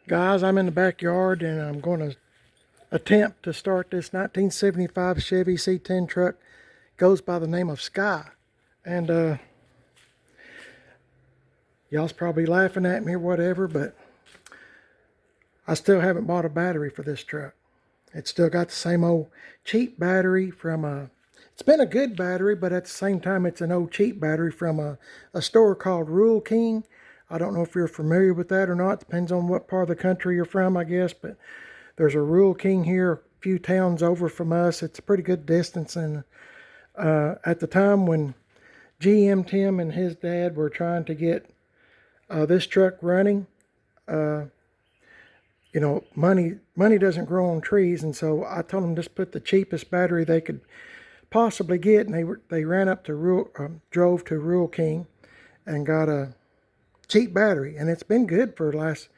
Guys, I'm in the backyard and I'm going to attempt to start this 1975 Chevy C10 truck. Goes by the name of Skye. And y'all's probably laughing at me or whatever, but I still haven't bought a battery for this truck. It's still got the same old cheap battery from it's been a good battery, but at the same time it's an old cheap battery from a store called Rural King. I don't know if you're familiar with that or not. Depends on what part of the country you're from, I guess. But there's a Rural King here a few towns over from us. It's a pretty good distance. And at the time when GM Tim and his dad were trying to get this truck running, you know, money doesn't grow on trees. And so I told them just put the cheapest battery they could possibly get. And they ran up to drove to Rural King and got a cheap battery, and it's been good for the last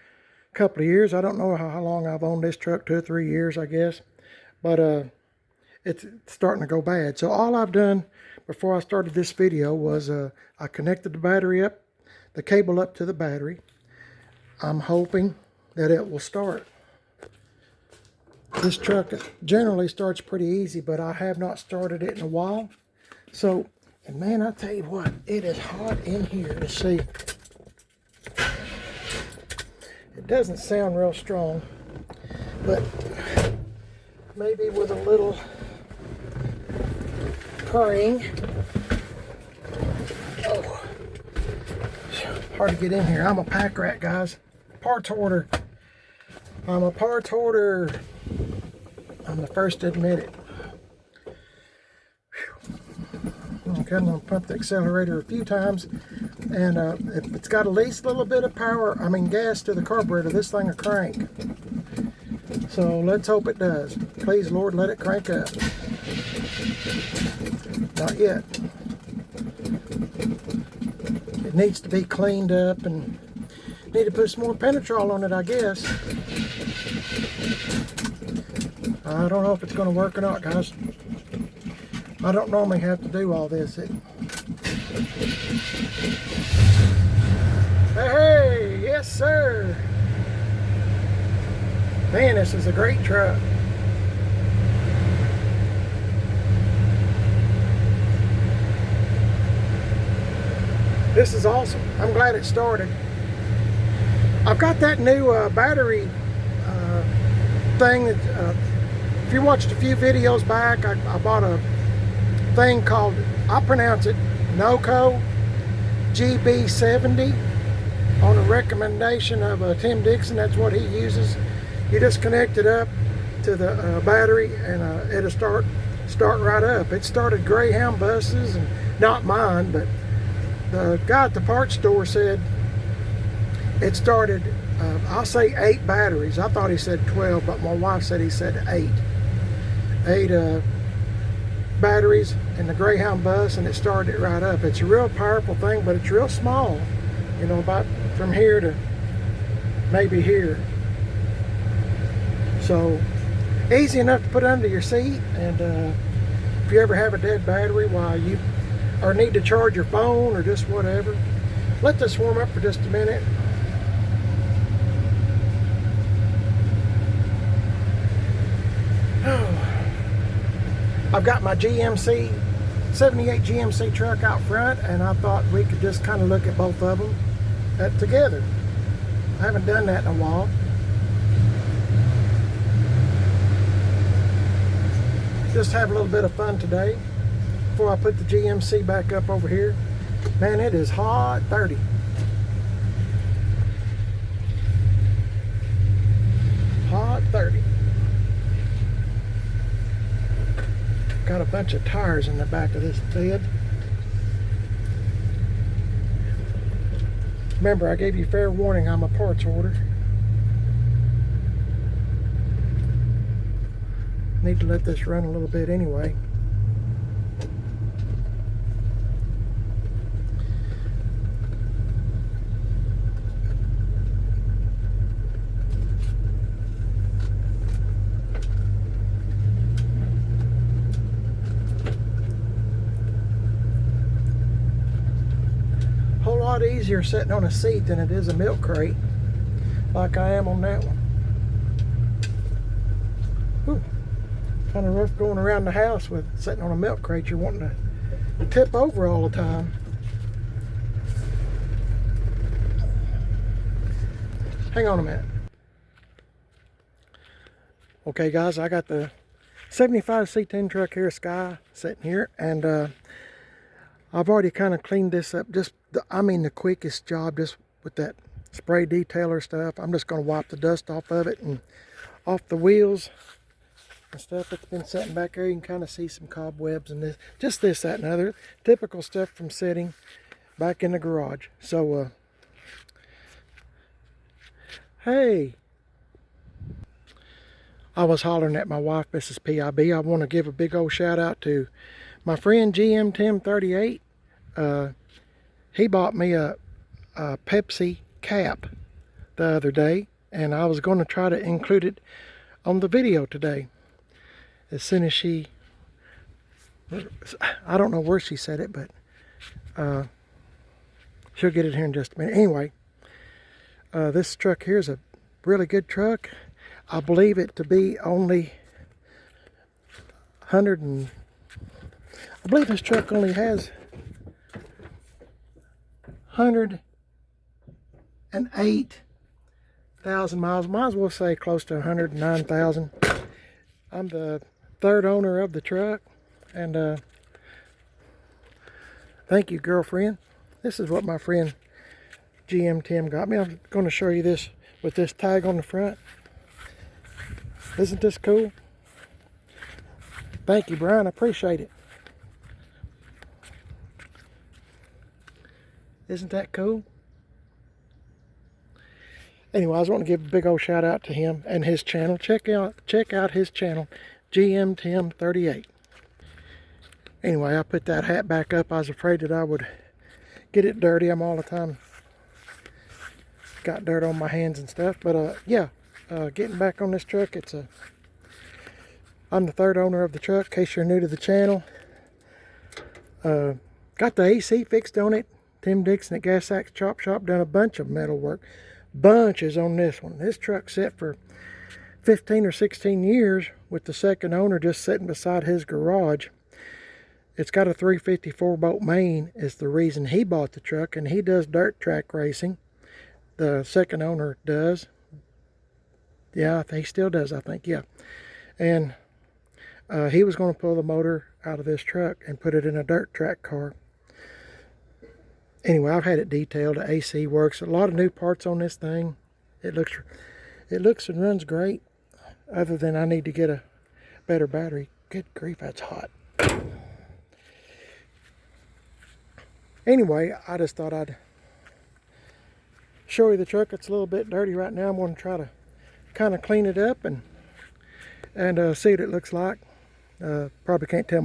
couple of years. I don't know how long I've owned this truck, 2 or 3 years, I guess, but it's starting to go bad. So all I've done before I started this video was I connected the battery up, the cable up to the battery. I'm hoping that it will start. This truck generally starts pretty easy, but I have not started it in a while. So, and man, I tell you what, it is hot in here to see. It doesn't sound real strong, but maybe with a little purring. Oh, hard to get in here. I'm a pack rat, guys. Parts hoarder. I'm a parts hoarder. I'm the first to admit it. Okay, I'm going to pump the accelerator a few times, and if it's got at least a little bit of power, gas to the carburetor, this thing will crank. So let's hope it does. Please, Lord, let it crank up. Not yet. It needs to be cleaned up, and need to put some more penetrol on it, I guess. I don't know if it's going to work or not, guys. I don't normally have to do all this. Hey, yes sir. Man, this is a great truck. This is awesome. I'm glad it started. I've got that new battery thing that if you watched a few videos back, I bought a thing called, I pronounce it NOCO GB70 on a recommendation of Tim Dixon. That's what he uses. You just connect it up to the battery and it'll start right up. It started Greyhound buses, and not mine, but the guy at the parts store said it started I'll say 8 batteries. I thought he said 12, but my wife said he said 8 batteries in the Greyhound bus, and it started it right up. It's a real powerful thing, but it's real small, you know, about from here to maybe here. So easy enough to put under your seat. And if you ever have a dead battery while you or need to charge your phone or just whatever, let this warm up for just a minute. I've got my GMC 78 GMC truck out front, and I thought we could just kind of look at both of them together. I haven't done that in a while. Just have a little bit of fun today before I put the GMC back up over here. Man, it is hot 30. Hot 30. Got a bunch of tires in the back of this bed. Remember, I gave you fair warning, I'm a parts hoarder. Need to let this run a little bit anyway. Lot easier sitting on a seat than it is a milk crate. like I am on that one. Ooh, kind of rough going around the house with sitting on a milk crate. You're wanting to tip over all the time. Hang on a minute. Okay guys, I got the 75 C10 truck here, Skye, sitting here, and I've already kind of cleaned this up. The quickest job, just with that spray detailer stuff. I'm just going to wipe the dust off of it and off the wheels and stuff that's been sitting back there. You can kind of see some cobwebs and this, that, and other. Typical stuff from sitting back in the garage. So, hey, I was hollering at my wife, Mrs. PIB. I want to give a big old shout out to my friend GM1038. He bought me a Pepsi cap the other day, and I was going to try to include it on the video today. As soon as I don't know where she said it, but she'll get it here in just a minute. Anyway, this truck here is a really good truck. I believe it to be only I believe this truck only has 108,000 miles. Might as well say close to 109,000. I'm the third owner of the truck, and thank you, girlfriend. This is what my friend GM Tim got me. I'm going to show you this with this tag on the front. Isn't this cool? Thank you, Brian. I appreciate it. Isn't that cool? Anyway, I was wanting to give a big old shout out to him and his channel. Check out his channel, GM1038. Anyway, I put that hat back up. I was afraid that I would get it dirty. I'm all the time got dirt on my hands and stuff. But yeah, getting back on this truck, I'm the third owner of the truck, in case you're new to the channel. Got the AC fixed on it. Tim Dixon at Gas Axe Chop Shop done a bunch of metal work. Bunches on this one. This truck's set for 15 or 16 years with the second owner just sitting beside his garage. It's got a 354 bolt main is the reason he bought the truck, and he does dirt track racing. The second owner does. Yeah, he still does, I think, yeah. And he was going to pull the motor out of this truck and put it in a dirt track car. Anyway, I've had it detailed. The AC works. A lot of new parts on this thing. It looks and runs great. Other than I need to get a better battery. Good grief, that's hot. Anyway, I just thought I'd show you the truck. It's a little bit dirty right now. I'm going to try to kind of clean it up and see what it looks like. Probably can't tell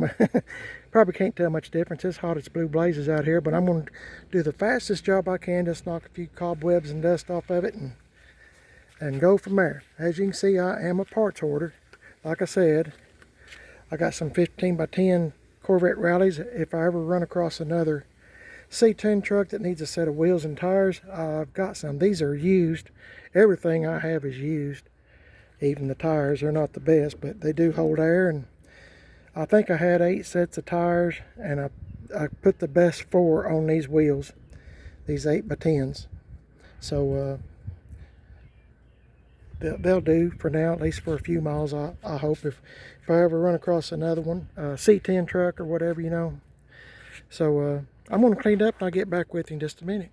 much difference. It's hot as blue blazes out here, but I'm going to do the fastest job I can. Just knock a few cobwebs and dust off of it and go from there. As you can see, I am a parts hoarder. Like I said, I got some 15 by 10 Corvette rallies. If I ever run across another C10 truck that needs a set of wheels and tires, I've got some. These are used. Everything I have is used. Even the tires are not the best, but they do hold air. And I think I had 8 sets of tires, and I put the best 4 on these wheels, these 8 by 10s. So they'll do for now, at least for a few miles. I hope if I ever run across another one, C10 truck or whatever, you know. So I'm going to clean it up, and I'll get back with you in just a minute.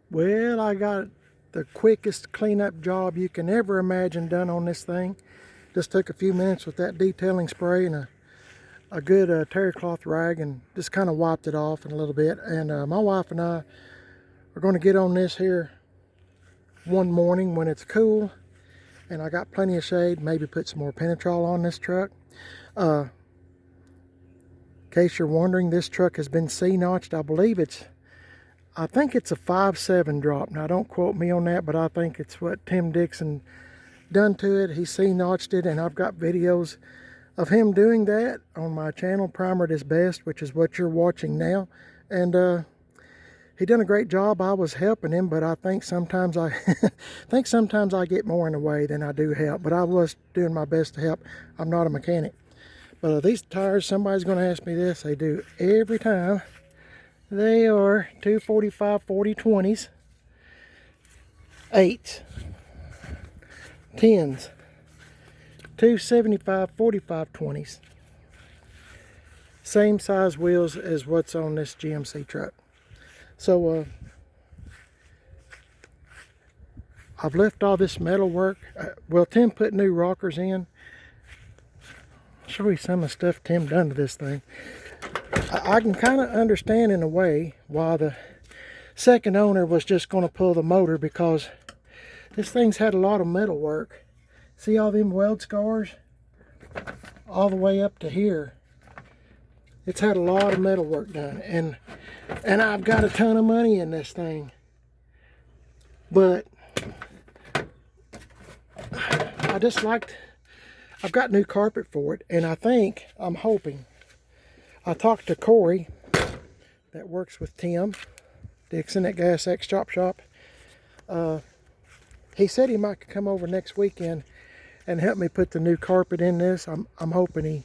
Well, I got the quickest cleanup job you can ever imagine done on this thing. Just took a few minutes with that detailing spray and a good terry cloth rag, and just kind of wiped it off in a little bit. And my wife and I are going to get on this here one morning when it's cool and I got plenty of shade. Maybe put some more Penetrol on this truck. In case you're wondering, this truck has been C-notched. I think it's a 5.7 drop. Now, don't quote me on that, but I think it's what Tim Dixon done to it. He C-notched it, and I've got videos of him doing that on my channel, Primered is Best, which is what you're watching now. And he done a great job. I was helping him, but I think sometimes I think sometimes I get more in the way than I do help. But I was doing my best to help. I'm not a mechanic. But these tires, somebody's going to ask me this. They do every time. They are 245 40/20s, 8s, 10s, 275 45/20s. Same size wheels as what's on this GMC truck. So I've left all this metal work. Well, Tim put new rockers in. I'll show you some of the stuff Tim done to this thing. I can kind of understand in a way why the second owner was just going to pull the motor, because this thing's had a lot of metal work. See all them weld scars? All the way up to here. It's had a lot of metal work done. And I've got a ton of money in this thing. But I just liked, I've got new carpet for it. And I'm hoping, I talked to Corey that works with Tim Dixon at Gas X Chop Shop. He said he might come over next weekend and help me put the new carpet in this. I'm hoping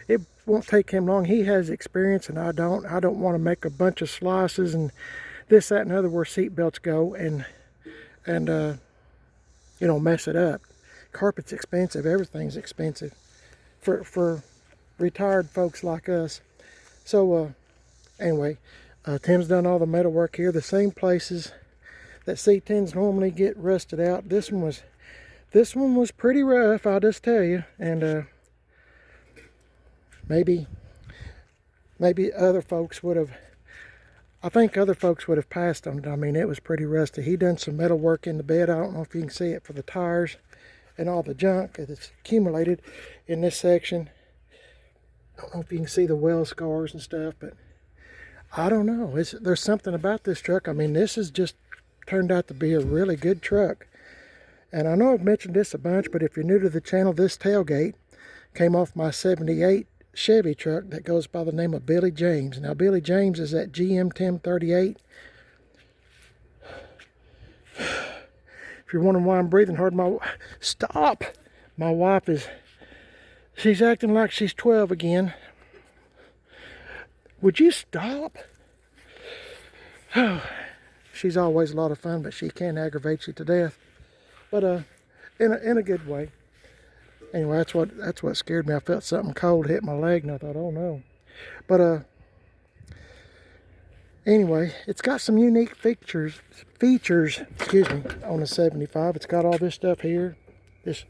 it won't take him long. He has experience and I don't. I don't want to make a bunch of slices and this, that, and other where seat belts go and you know, mess it up. Carpet's expensive. Everything's expensive for retired folks like us. So anyway, Tim's done all the metal work here. The same places that C10s normally get rusted out. This one was pretty rough, I'll just tell you. And maybe other folks would have, I think other folks would have passed on it. I mean, it was pretty rusty. He done some metal work in the bed. I don't know if you can see it, for the tires and all the junk that's accumulated in this section. I don't know if you can see the weld scars and stuff, but I don't know. There's something about this truck. I mean, this has just turned out to be a really good truck. And I know I've mentioned this a bunch, but if you're new to the channel, this tailgate came off my 78 Chevy truck that goes by the name of Billy James. Now, Billy James is at GM 1038. If you're wondering why I'm breathing hard, stop! My wife she's acting like she's 12 again. Would you stop? She's always a lot of fun, but she can aggravate you to death. But in a good way. Anyway, that's what scared me. I felt something cold hit my leg, and I thought, oh no. But anyway, it's got some unique features, excuse me, on the 75. It's got all this stuff here, this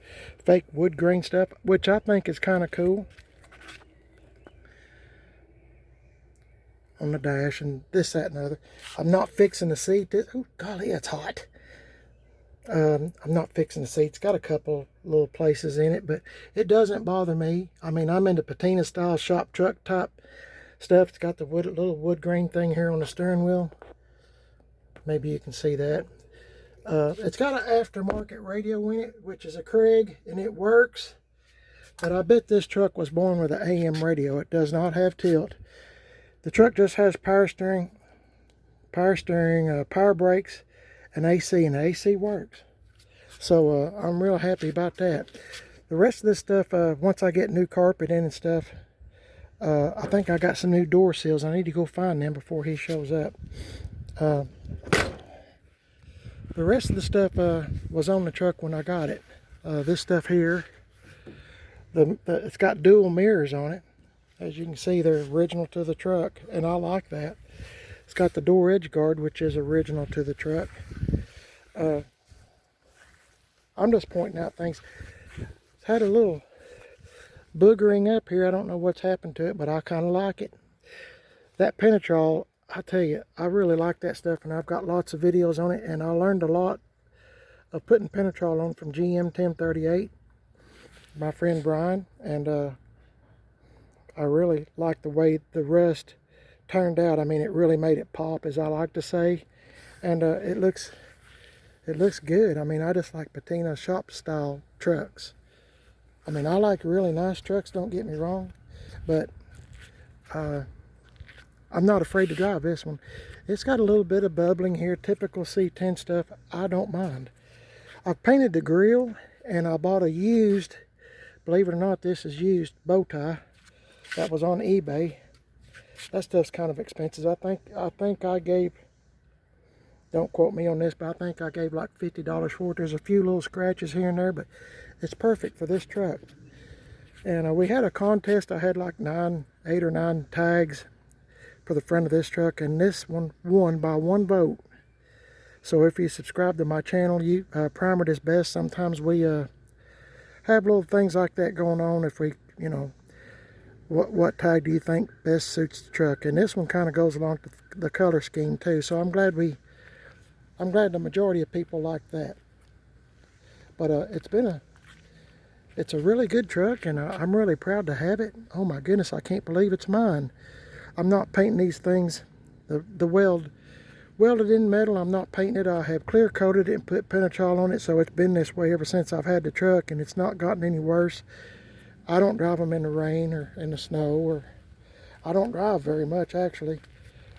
fake wood grain stuff, which I think is kind of cool. On the dash and this, that, and the other. I'm not fixing the seat. Oh golly, it's hot. I'm not fixing the seat. It's got a couple little places in it, but it doesn't bother me. I mean, I'm into Patina Style shop truck type stuff. It's got the little wood grain thing here on the steering wheel. Maybe you can see that. It's got an aftermarket radio in it, which is a Craig, and it works. But I bet this truck was born with an AM radio. It does not have tilt. The truck just has power steering, power brakes, and AC, and the AC works. So I'm real happy about that. The rest of this stuff, once I get new carpet in and stuff, I think I got some new door seals. I need to go find them before he shows up. The rest of the stuff was on the truck when I got it. This stuff here, it's got dual mirrors on it. As you can see, they're original to the truck, and I like that. It's got the door edge guard, which is original to the truck. I'm just pointing out things. It's had a little boogering up here. I don't know what's happened to it, but I kind of like it. That Penetrol, I tell you, I really like that stuff, and I've got lots of videos on it, and I learned a lot of putting Penetrol on from GM 1038, my friend Brian, and I really like the way the rust turned out. I mean, it really made it pop, as I like to say, and it looks good. I mean, I just like Patina shop style trucks. I mean, I like really nice trucks, don't get me wrong, but I'm not afraid to drive this one. It's got a little bit of bubbling here, typical C10 stuff. I don't mind. I've painted the grill, and I bought a used, believe it or not, this is used bow tie that was on eBay. That stuff's kind of expensive. I think I gave, don't quote me on this, but I think I gave like $50 for it. There's a few little scratches here and there, but it's perfect for this truck. And we had a contest. I had like 8 or 9 tags for the front of this truck, and this one won by 1 vote. So if you subscribe to my channel, you Primer is best. Sometimes we have little things like that going on. If we, you know, what tag do you think best suits the truck? And this one kind of goes along with the color scheme too. So I'm glad the majority of people like that. But it's a really good truck, and I'm really proud to have it. Oh my goodness, I can't believe it's mine. I'm not painting these things, the welded in metal. I'm not painting it. I have clear coated it and put Pentatrol on it, so it's been this way ever since I've had the truck, and it's not gotten any worse. I don't drive them in the rain or in the snow, or I don't drive very much actually.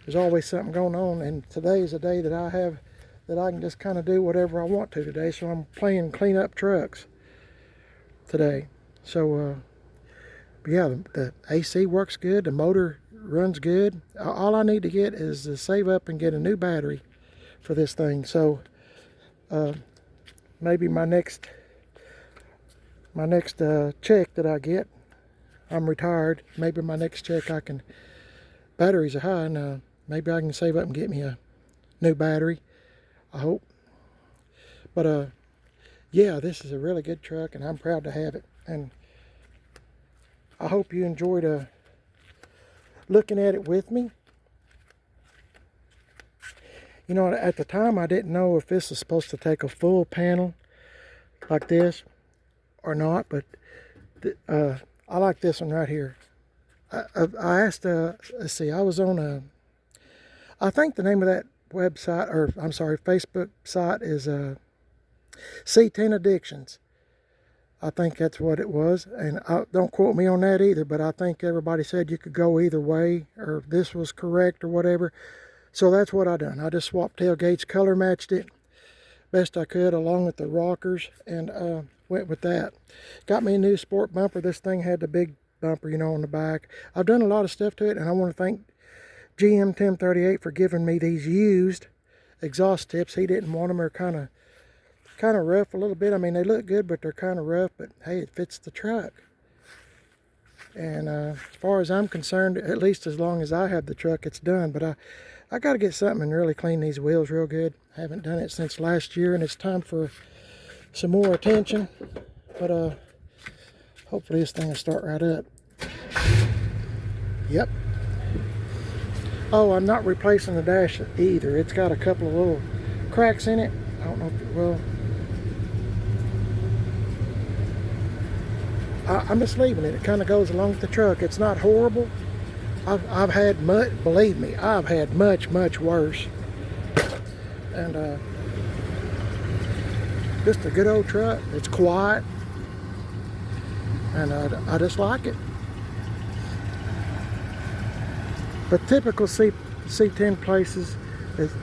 There's always something going on, and today is a day that I have that I can just kind of do whatever I want to today. So I'm playing clean up trucks today. So yeah, the AC works good, the motor runs good. All I need to get is to save up and get a new battery for this thing. So maybe my next check that I get, I'm retired, maybe my next check batteries are high, and maybe I can save up and get me a new battery, I hope. But yeah, this is a really good truck, and I'm proud to have it. And I hope you enjoyed looking at it with me. You know, at the time I didn't know if this is supposed to take a full panel like this or not, but I like this one right here. I asked, let's see, I was on I think the name of that website, or I'm sorry, Facebook site is C10 Addictions. I think that's what it was, and don't quote me on that either, but I think everybody said you could go either way, or this was correct or whatever. So that's what I done. I just swapped tailgates, color matched it best I could along with the rockers, and went with that. Got me a new sport bumper. This thing had the big bumper, you know, on the back. I've done a lot of stuff to it, and I want to thank GM 1038 for giving me these used exhaust tips. He didn't want them. They're kind of rough a little bit. I mean, they look good, but they're kind of rough, but hey, it fits the truck. And as far as I'm concerned, at least as long as I have the truck, it's done. But I got to get something and really clean these wheels real good. I haven't done it since last year, and it's time for some more attention. But hopefully this thing will start right up. Yep. Oh, I'm not replacing the dash either. It's got a couple of little cracks in it. I don't know if it will. I'm just leaving it. It kind of goes along with the truck. It's not horrible. I've had much, believe me, I've had much worse. And just a good old truck. It's quiet, and I just like it. But typical C10 places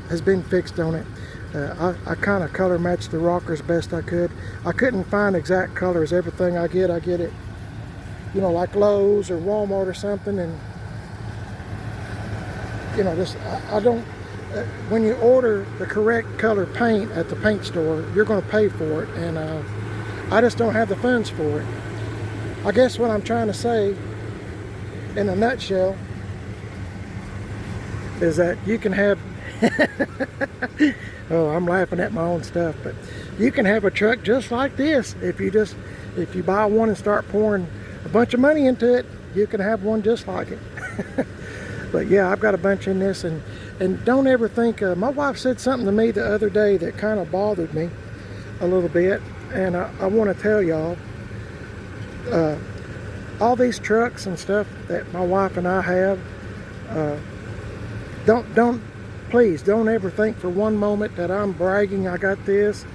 has been fixed on it. I kind of color matched the rockers best I could. I couldn't find exact colors. Everything I get it, you know, like Lowe's or Walmart or something. And you know, just I don't. When you order the correct color paint at the paint store, you're going to pay for it, and I just don't have the funds for it. I guess what I'm trying to say, in a nutshell, is that you can have. Oh, I'm laughing at my own stuff, but you can have a truck just like this. If you buy one and start pouring a bunch of money into it, you can have one just like it. But yeah, I've got a bunch in this, and don't ever think, my wife said something to me the other day that kind of bothered me a little bit, and I want to tell y'all, all these trucks and stuff that my wife and I have, please don't ever think for one moment that I'm bragging I got this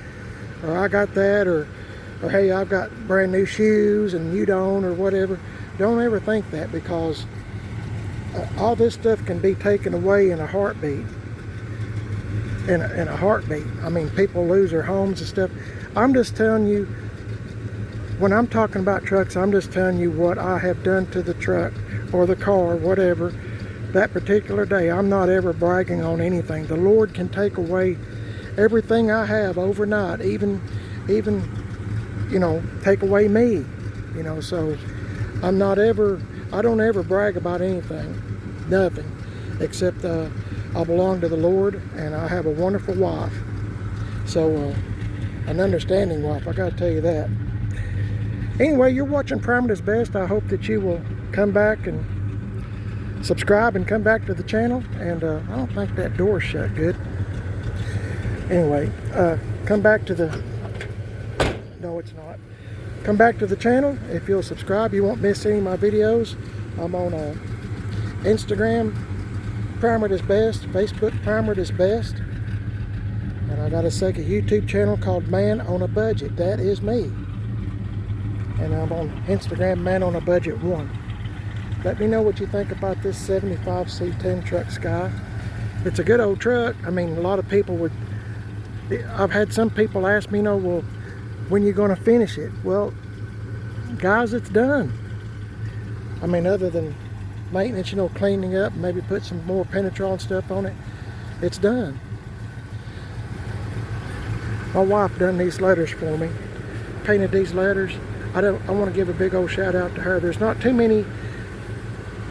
or I got that, or hey, I've got brand new shoes and you don't, or whatever. Don't ever think that, because all this stuff can be taken away in a heartbeat. in a heartbeat. I mean, people lose their homes and stuff. I'm just telling you, when I'm talking about trucks, I'm just telling you what I have done to the truck or the car, whatever, that particular day. I'm not ever bragging on anything. The Lord can take away everything I have overnight, even you know, take away me, you know. So I don't ever brag about anything, nothing, except I belong to the Lord, and I have a wonderful wife. So an understanding wife, I gotta tell you that. Anyway, you're watching Primer Is Best. I hope that you will come back and subscribe and come back to the channel. And I don't think that door's shut good. Anyway, come back to the, no it's not. Come back to the channel. If you'll subscribe, you won't miss any of my videos. I'm on Instagram, Primer Is Best, Facebook, Primer Is Best. And I got a second YouTube channel called Man on a Budget. That is me. And I'm on Instagram, Man on a Budget 1. Let me know what you think about this 75 C10 truck, Skye. It's a good old truck. I mean, a lot of people would, I've had some people ask me, you know, well, when you going to finish it? Well, guys, it's done. I mean, other than maintenance, you know, cleaning up, maybe put some more penetrol and stuff on it, it's done. My wife done these letters for me, painted these letters. I want to give a big old shout out to her. There's not too many.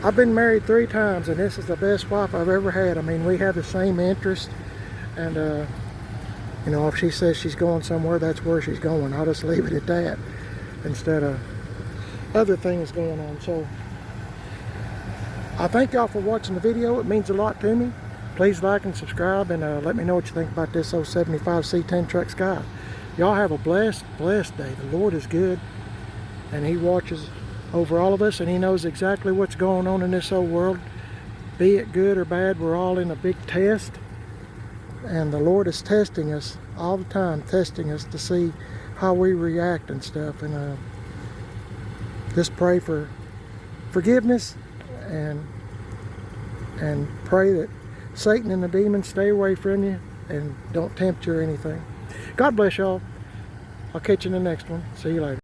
I've been married 3 times, and this is the best wife I've ever had. I mean, we have the same interest, and you know, if she says she's going somewhere, that's where she's going. I'll just leave it at that instead of other things going on. So I thank y'all for watching the video. It means a lot to me. Please like and subscribe, and let me know what you think about this old 75 C10 truck, Skye. Y'all have a blessed day. The Lord is good, and He watches over all of us, and He knows exactly what's going on in this old world. Be it good or bad, we're all in a big test, and the Lord is testing us all the time, testing us to see how we react and stuff. And just pray for forgiveness, and pray that Satan and the demons stay away from you and don't tempt you or anything. God bless y'all. I'll catch you in the next one. See you later.